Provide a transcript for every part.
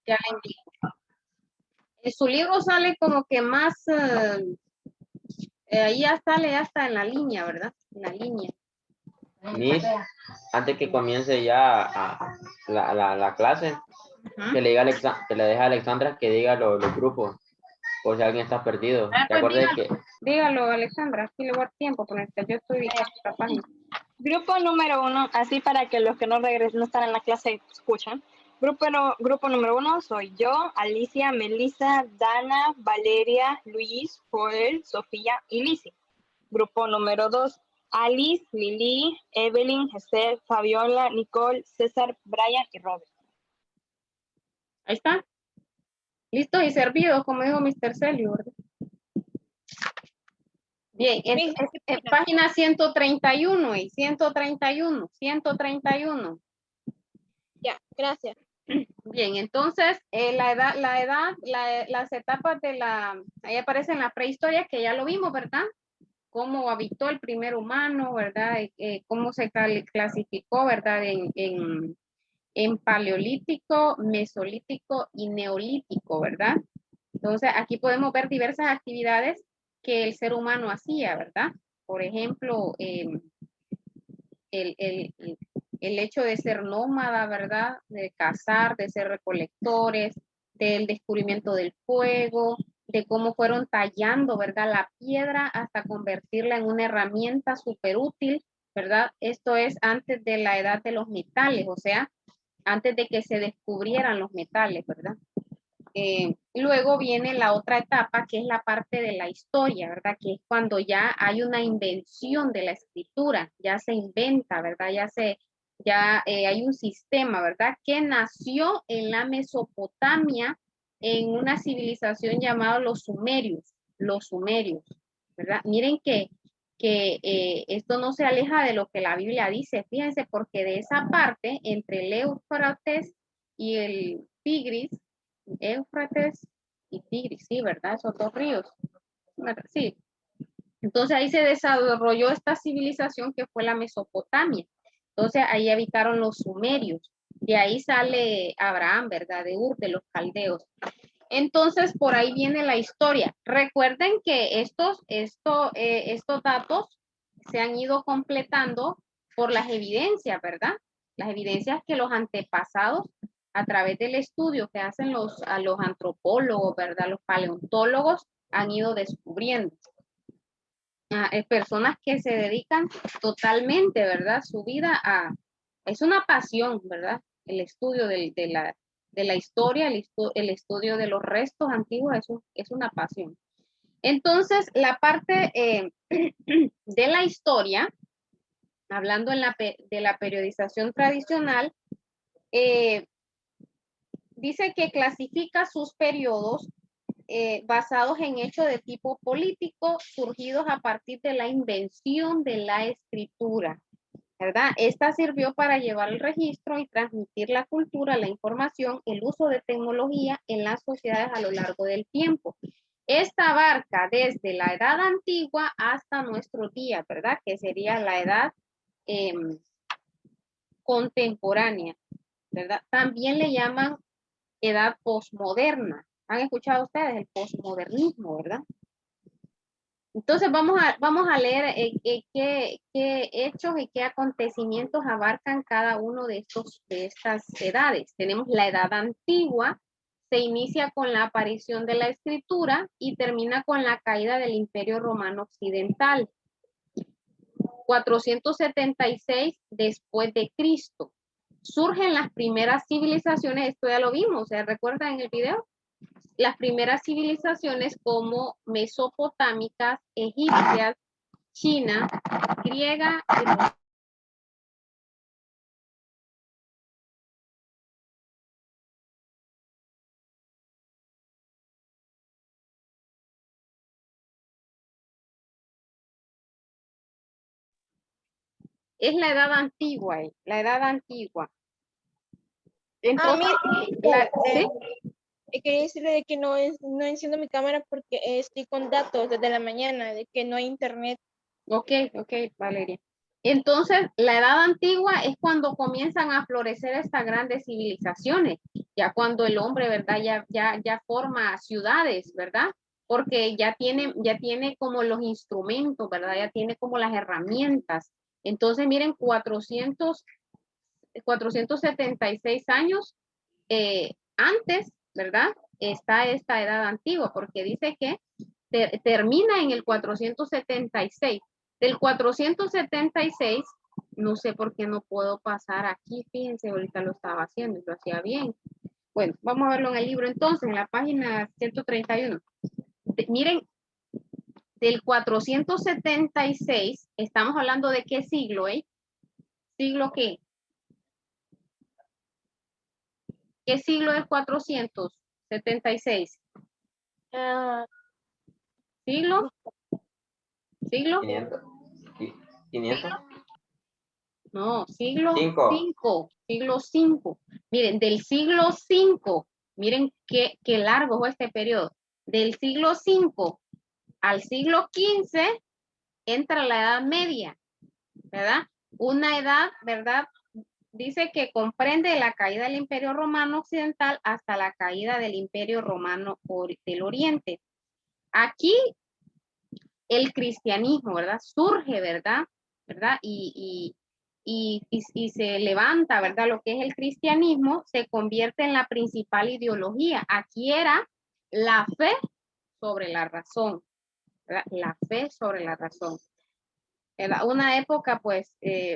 Ya le indico. En su libro sale como que más, ahí ya sale hasta en la línea, ¿verdad? En la línea. Miss, antes que comience ya la clase, que le diga que le deje a Alexandra que diga los grupos, por si alguien está perdido. ¿Te Pues acuerdas dígalo, que dígalo, Alexandra, aquí le voy a dar tiempo, porque yo estoy en esta página. Grupo número 1, así para que los que no regresen, no están en la clase, escuchen. Grupo número 1 soy yo, Alicia, Melissa, Dana, Valeria, Luis, Joel, Sofía y Lizzie. Grupo número 2, Alice, Lili, Evelyn, Esther, Fabiola, Nicole, César, Brian y Robert. Ahí está. Listos y servidos, como dijo Mr. Celio, ¿verdad? Bien, es página 131 y 131. Ya, gracias. Bien, entonces las etapas ahí aparecen las prehistorias que ya lo vimos, ¿verdad? Cómo habitó el primer humano, ¿verdad? Cómo se clasificó, ¿verdad? En paleolítico, mesolítico y neolítico, ¿verdad? Entonces aquí podemos ver diversas actividades que el ser humano hacía, ¿verdad? Por ejemplo, el hecho de ser nómada, ¿verdad? De cazar, de ser recolectores, del descubrimiento del fuego, de cómo fueron tallando, ¿verdad? La piedra hasta convertirla en una herramienta súper útil, ¿verdad? Esto es antes de la edad de los metales, o sea, antes de que se descubrieran los metales, ¿verdad? Luego viene la otra etapa, que es la parte de la historia, ¿verdad? Que es cuando ya hay una invención de la escritura, ya se inventa, ¿verdad? Ya hay un sistema, ¿verdad? Que nació en la Mesopotamia, en una civilización llamada los sumerios, ¿verdad? Miren que esto no se aleja de lo que la Biblia dice, fíjense, porque de esa parte, entre el Éufrates y el Tigris, Éufrates y Tigris, sí, ¿verdad? Esos dos ríos. Sí. Entonces ahí se desarrolló esta civilización que fue la Mesopotamia. Entonces ahí habitaron los sumerios. De ahí sale Abraham, ¿verdad? De Ur, de los caldeos. Entonces por ahí viene la historia. Recuerden que estos datos se han ido completando por las evidencias, ¿verdad? Las evidencias que los antepasados, a través del estudio que hacen los antropólogos, ¿verdad? Los paleontólogos han ido descubriendo. Personas que se dedican totalmente, ¿verdad? Su vida es una pasión, ¿verdad? El estudio de la historia, el estudio de los restos antiguos, es una pasión. Entonces, la parte de la historia, hablando de la periodización tradicional, dice que clasifica sus periodos basados en hechos de tipo político surgidos a partir de la invención de la escritura, ¿verdad? Esta sirvió para llevar el registro y transmitir la cultura, la información, el uso de tecnología en las sociedades a lo largo del tiempo. Esta abarca desde la edad antigua hasta nuestros días, ¿verdad? Que sería la edad contemporánea, ¿verdad? También le llaman edad posmoderna. ¿Han escuchado ustedes el posmodernismo, verdad? Entonces vamos a leer qué hechos y qué acontecimientos abarcan cada uno de estas edades. Tenemos la edad antigua, se inicia con la aparición de la escritura y termina con la caída del Imperio Romano Occidental. 476 después de Cristo. Surgen las primeras civilizaciones, esto ya lo vimos, ¿se recuerdan en el video? Las primeras civilizaciones como mesopotámicas, egipcias, china, griega y es la edad antigua, la edad antigua. Entonces, ¿sí? Quería decirle de que no enciendo mi cámara porque estoy con datos desde la mañana, de que no hay internet. Ok, Valeria. Entonces, la edad antigua es cuando comienzan a florecer estas grandes civilizaciones. Ya cuando el hombre, ¿verdad? Ya forma ciudades, ¿verdad? Porque ya tiene como los instrumentos, ¿verdad? Ya tiene como las herramientas. Entonces, miren, 476 años antes, ¿verdad? Está esta edad antigua, porque dice que termina en el 476. Del 476, no sé por qué no puedo pasar aquí, fíjense, ahorita lo estaba haciendo, lo hacía bien. Bueno, vamos a verlo en el libro entonces, en la página 131. Miren, del 476, estamos hablando de qué siglo, ¿eh? ¿Siglo qué? ¿Qué siglo es 476? Ah, ¿Siglo? ¿Siglo? 500. 500. No, siglo 5. 5, siglo 5. Miren, del siglo 5, miren qué largo fue este periodo. Del siglo 5 al siglo 15 entra la Edad Media, ¿verdad? Una edad, ¿verdad? Dice que comprende la caída del Imperio Romano Occidental hasta la caída del Imperio Romano del Oriente. Aquí el cristianismo, ¿verdad? Surge, ¿verdad? ¿Verdad? Y se levanta, ¿verdad? Lo que es el cristianismo se convierte en la principal ideología. Aquí era la fe sobre la razón, ¿verdad? La fe sobre la razón. Era una época pues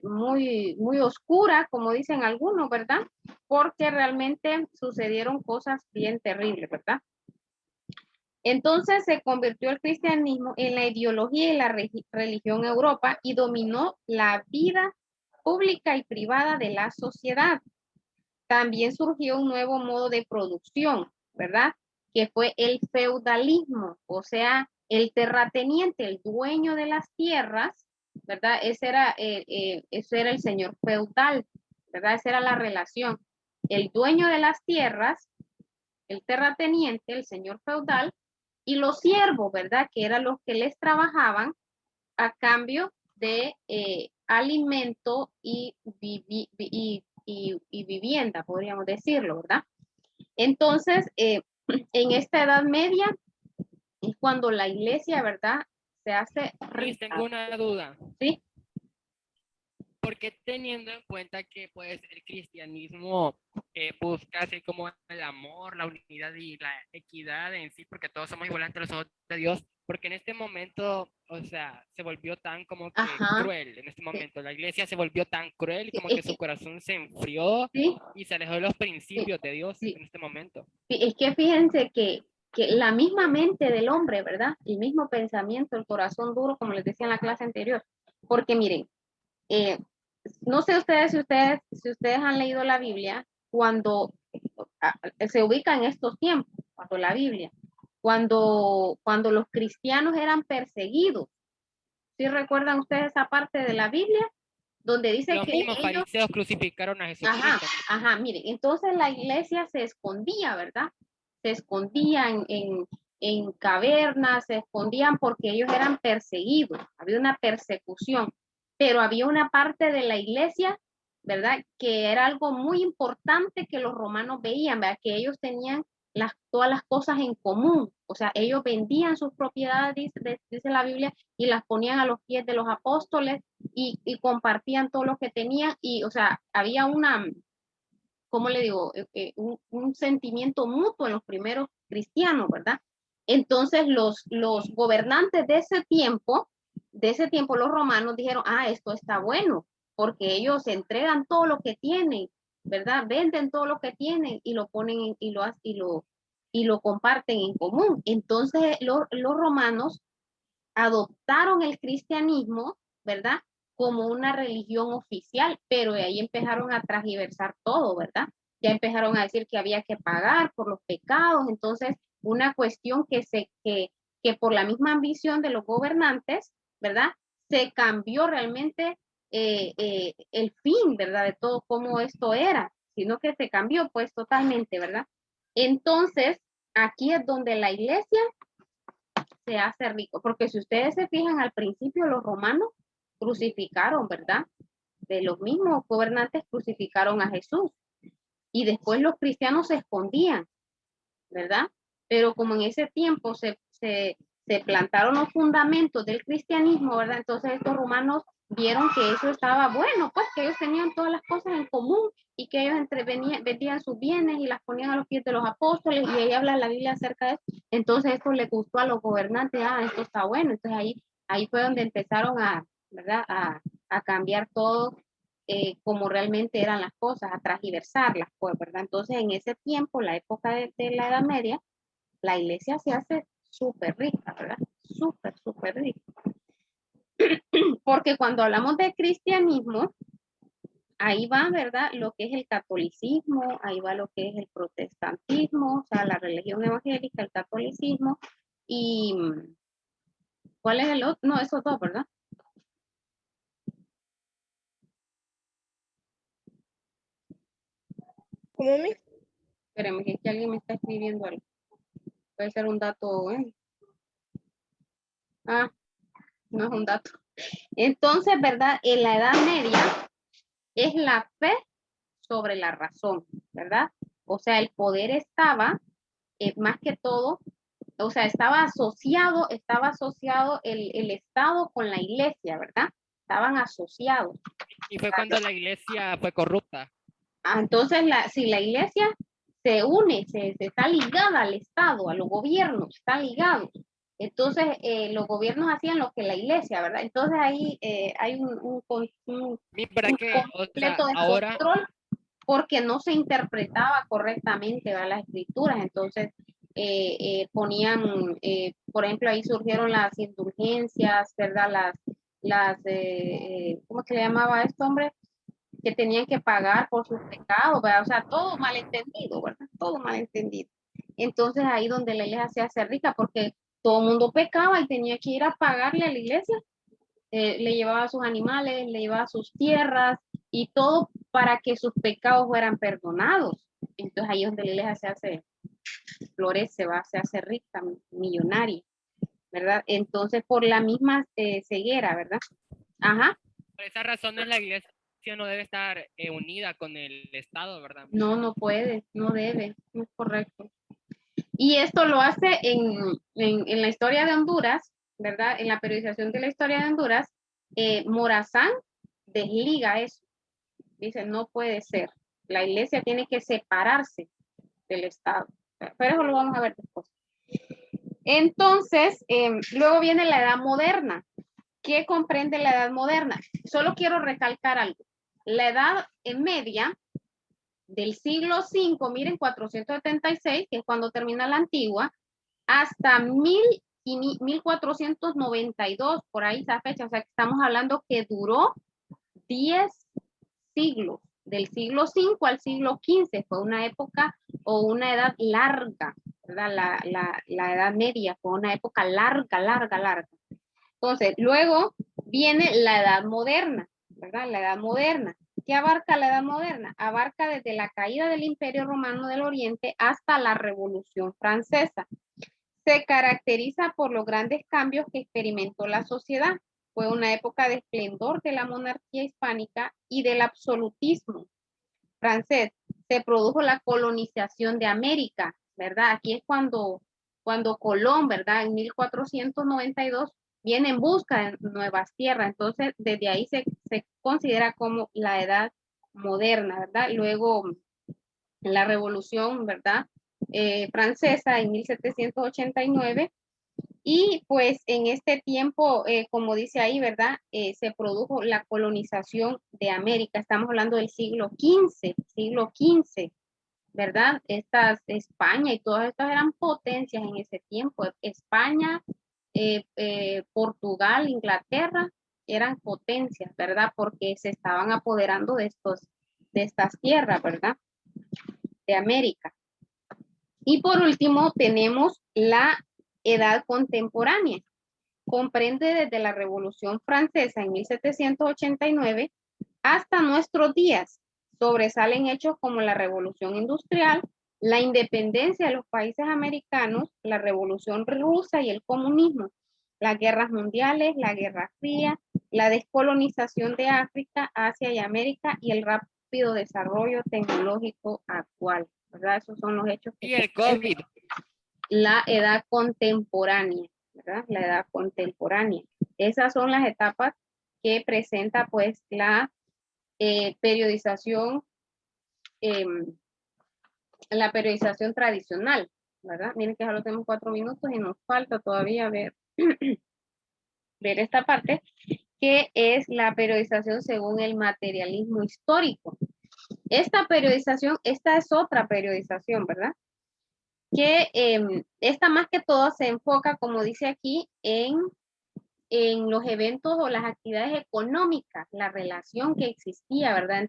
muy oscura, como dicen algunos, ¿verdad? Porque realmente sucedieron cosas bien terribles, ¿verdad? Entonces se convirtió el cristianismo en la ideología y la religión en Europa y dominó la vida pública y privada de la sociedad. También surgió un nuevo modo de producción, ¿verdad? Que fue el feudalismo, o sea, el terrateniente, el dueño de las tierras, ¿verdad? Ese era el señor feudal, ¿verdad? Esa era la relación. El dueño de las tierras, el terrateniente, el señor feudal, y los siervos, ¿verdad? Que eran los que les trabajaban a cambio de alimento y vivienda, podríamos decirlo, ¿verdad? Entonces, en esta Edad Media es cuando la iglesia, ¿verdad? Se hace Liz, rica, tengo una duda. ¿sí? Porque teniendo en cuenta que pues el cristianismo busca así como el amor, la unidad y la equidad en sí, porque todos somos iguales ante los ojos de Dios, porque en este momento, o sea, se volvió tan como que Ajá, cruel, en este momento la iglesia se volvió tan cruel sí, como es que su que, corazón se enfrió sí, y se alejó de los sí, principios de Dios sí, en este momento. sí, es que fíjense que la misma mente del hombre, ¿verdad? El mismo pensamiento, el corazón duro, como les decía en la clase anterior, porque miren, eh, no sé si ustedes han leído la Biblia, cuando se ubica en estos tiempos, cuando la Biblia, cuando los cristianos eran perseguidos. ¿Sí recuerdan ustedes esa parte de la Biblia? Donde dice Los que mismos ellos, fariseos crucificaron a ajá, Jesucristo. ajá, miren, entonces la iglesia se escondía, ¿verdad? Se escondían en cavernas, se escondían porque ellos eran perseguidos, había una persecución, pero había una parte de la iglesia, ¿verdad? Que era algo muy importante que los romanos veían, ¿verdad? Que ellos tenían todas las cosas en común, o sea, ellos vendían sus propiedades, dice la Biblia, y las ponían a los pies de los apóstoles y compartían todo lo que tenían y, o sea, había ¿cómo le digo? Un sentimiento mutuo en los primeros cristianos, ¿verdad? Entonces los gobernantes de ese tiempo los romanos dijeron, esto está bueno, porque ellos entregan todo lo que tienen, ¿verdad? Venden todo lo que tienen y lo ponen y lo comparten en común. Entonces los romanos adoptaron el cristianismo, ¿verdad? Como una religión oficial, pero de ahí empezaron a transgiversar todo, ¿verdad? Ya empezaron a decir que había que pagar por los pecados, entonces una cuestión que por la misma ambición de los gobernantes, ¿verdad? Se cambió realmente el fin, ¿verdad? De todo cómo esto era, sino que se cambió pues totalmente, ¿verdad? Entonces, aquí es donde la iglesia se hace rico, porque si ustedes se fijan al principio los romanos crucificaron, ¿verdad? De los mismos gobernantes crucificaron a Jesús. y después los cristianos se escondían, ¿verdad? Pero como en ese tiempo se plantaron los fundamentos del cristianismo, ¿verdad? Entonces estos romanos vieron que eso estaba bueno, pues que ellos tenían todas las cosas en común y que ellos vendían sus bienes y las ponían a los pies de los apóstoles, y ahí habla la Biblia acerca de eso. Entonces esto le gustó a los gobernantes, esto está bueno. Entonces ahí fue donde empezaron ¿verdad? A cambiar todo como realmente eran las cosas, a transgiversarlas, pues, ¿verdad? Entonces en ese tiempo, la época de la Edad Media, la iglesia se hace súper rica, ¿verdad? Súper, súper rica. Porque cuando hablamos de cristianismo, ahí va, ¿verdad? Lo que es el catolicismo, ahí va lo que es el protestantismo, o sea, la religión evangélica, el catolicismo, y ¿cuál es el otro? No, esos dos, ¿verdad? ¿Cómo me? Espérenme, que aquí alguien me está escribiendo algo. Puede ser un dato, no es un dato. Entonces, ¿verdad? En la Edad Media es la fe sobre la razón, ¿verdad? O sea, el poder estaba, más que todo, o sea, estaba asociado el Estado con la iglesia, ¿verdad? Estaban asociados. Y fue cuando la iglesia fue corrupta. Entonces, si la iglesia se une, se está ligada al Estado, a los gobiernos, está ligado. Entonces, los gobiernos hacían lo que la iglesia, ¿verdad? Entonces ahí hay un ¿Verdad que, o sea, completo ahora descontrol porque no se interpretaba correctamente, ¿verdad? Las escrituras. Entonces, ponían, por ejemplo, ahí surgieron las indulgencias, ¿verdad? ¿Cómo se le llamaba a esto, hombre? Que tenían que pagar por sus pecados, ¿verdad? O sea, todo malentendido, ¿verdad? Todo malentendido. Entonces ahí donde la iglesia se hace rica, porque todo el mundo pecaba y tenía que ir a pagarle a la iglesia. Le llevaba sus animales, le llevaba sus tierras y todo para que sus pecados fueran perdonados. Entonces ahí es donde la iglesia se hace, florece, va, se hace rica, millonaria, ¿verdad? Entonces por la misma ceguera, ¿verdad? Ajá. por esas razones la iglesia no debe estar unida con el Estado, ¿verdad? No, no puede, no debe, no es correcto. Y esto lo hace en la historia de Honduras, ¿verdad? En la periodización de la historia de Honduras, Morazán desliga eso. Dice, no puede ser. La iglesia tiene que separarse del Estado. Pero eso lo vamos a ver después. Entonces, luego viene la edad moderna. ¿Qué comprende la edad moderna? Solo quiero recalcar algo. La edad media del siglo V, miren, 476, que es cuando termina la antigua, hasta 1492, por ahí esa fecha. O sea, que estamos hablando que duró 10 siglos. Del siglo V al siglo XV fue una época o una edad larga, ¿verdad? La edad media fue una época larga, larga, larga. Entonces, luego viene la edad moderna, ¿verdad? La edad moderna. ¿Qué abarca la edad moderna? Abarca desde la caída del Imperio Romano del Oriente hasta la Revolución Francesa. Se caracteriza por los grandes cambios que experimentó la sociedad. Fue una época de esplendor de la monarquía hispánica y del absolutismo francés. Se produjo la colonización de América, ¿verdad? Aquí es cuando Colón, ¿verdad? En 1492 viene en busca de nuevas tierras. Entonces, desde ahí se considera como la edad moderna, ¿verdad? Luego, la revolución, ¿verdad? Francesa en 1789. Y pues en este tiempo, como dice ahí, ¿verdad? Se produjo la colonización de América. Estamos hablando del siglo XV, ¿verdad? España y todas estas eran potencias en ese tiempo. España, Portugal, Inglaterra, eran potencias, ¿verdad? Porque se estaban apoderando de estas tierras, ¿verdad? De América. Y por último, tenemos la edad contemporánea. Comprende desde la Revolución Francesa en 1789 hasta nuestros días. Sobresalen hechos como la Revolución Industrial, la independencia de los países americanos, la Revolución Rusa y el comunismo, las guerras mundiales, la Guerra Fría, la descolonización de África, Asia y América y el rápido rápido desarrollo tecnológico actual, ¿verdad? Esos son los hechos que Y el COVID. la edad contemporánea, ¿verdad? La edad contemporánea. Esas son las etapas que presenta pues la periodización, la periodización tradicional, ¿verdad? Miren que solo tenemos 4 minutos y nos falta todavía ver, ver esta parte, que es la periodización según el materialismo histórico. Esta periodización, esta es otra periodización, ¿verdad? Que esta más que todo se enfoca, como dice aquí, en los eventos o las actividades económicas, la relación que existía, ¿verdad?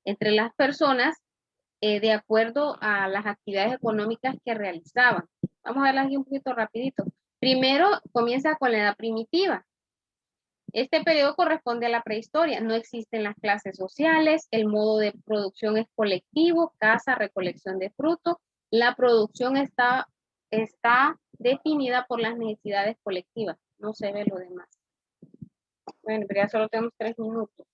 Entre las personas de acuerdo a las actividades económicas que realizaban. Vamos a verlas aquí un poquito rapidito. Primero comienza con la edad primitiva. Este periodo corresponde a la prehistoria. No existen las clases sociales, el modo de producción es colectivo, caza, recolección de frutos. La producción está definida por las necesidades colectivas. No se ve lo demás. Bueno, pero ya solo tenemos 3 minutos.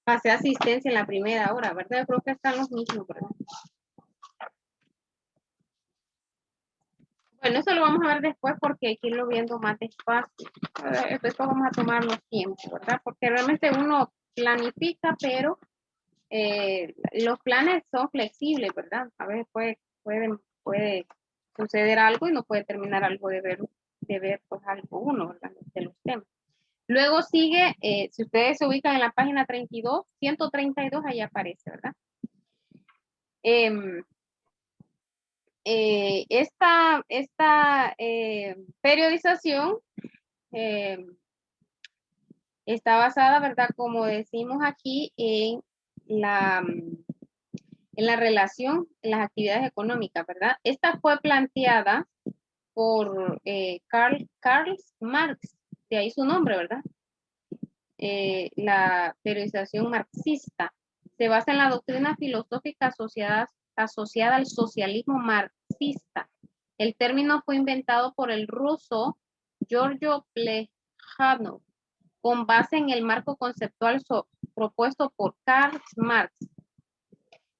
Pasé asistencia en la primera hora, ¿verdad? Yo creo que están los mismos, ¿verdad? Bueno, eso lo vamos a ver después porque hay que irlo viendo más despacio. Después vamos a tomarnos tiempo, ¿verdad? Porque realmente uno planifica, pero los planes son flexibles, ¿verdad? A veces puede suceder algo y no puede terminar algo de ver pues algo uno, ¿verdad? De los temas. Luego sigue, si ustedes se ubican en la página 132, ahí aparece, ¿verdad? Esta periodización está basada, ¿verdad? Como decimos aquí, en la relación, en las actividades económicas, ¿verdad? Esta fue planteada por Karl Marx, de ahí su nombre, ¿verdad? La periodización marxista se basa en la doctrina filosófica asociada al socialismo marxista. El término fue inventado por el ruso Giorgio Plejánov con base en el marco conceptual propuesto por Karl Marx.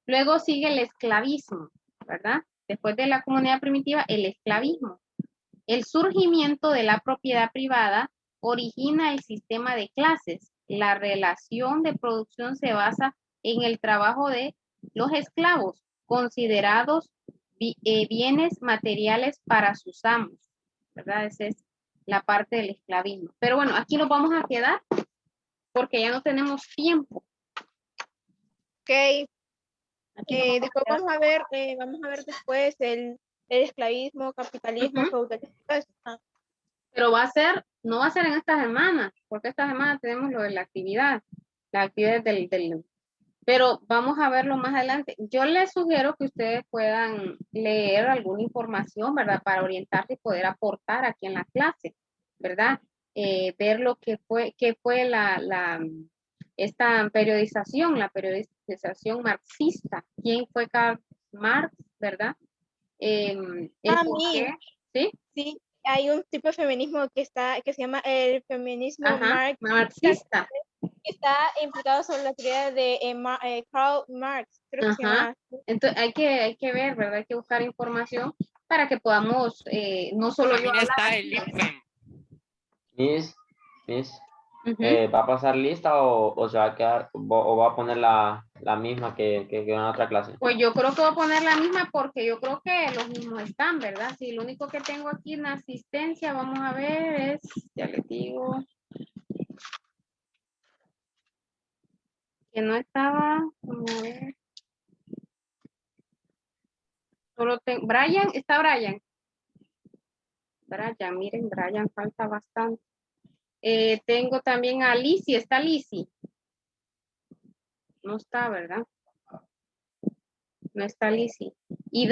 Luego sigue el esclavismo, ¿verdad? Después de la comunidad primitiva, el esclavismo. El surgimiento de la propiedad privada origina el sistema de clases. La relación de producción se basa en el trabajo de los esclavos, considerados bienes materiales para sus amos, ¿verdad? Esa es la parte del esclavismo. Pero bueno, aquí nos vamos a quedar porque ya no tenemos tiempo. Ok. Después vamos a ver después el esclavismo, capitalismo, feudalismo. Pero no va a ser en esta semana, porque esta semana tenemos lo de la actividad, las actividades pero vamos a verlo más adelante. Yo les sugiero que ustedes puedan leer alguna información, ¿verdad? Para orientarse y poder aportar aquí en la clase, ¿verdad? Ver lo que fue esta periodización, la periodización marxista. ¿Quién fue Karl Marx, verdad? El por qué, ¿sí? Sí, hay un tipo de feminismo que se llama el feminismo marxista. que está implicado sobre la teoría de Karl Marx, creo que se llama. Entonces hay que ver, ¿verdad? Hay que buscar información para que podamos, no solo yo También está hablar. el IFEM. Miss, ¿va a pasar lista o se va a quedar o va a poner la misma que en otra clase? Pues yo creo que voy a poner la misma porque yo creo que los mismos están, ¿verdad? Sí, lo único que tengo aquí en asistencia, vamos a ver, es, ya les digo, que no estaba, vamos a ver. Solo tengo, Brian, ¿está Brian? Brian, miren, Brian falta bastante. Tengo también a Lizzie, ¿está Lizzie? No está, ¿verdad? No está Lizzie. Y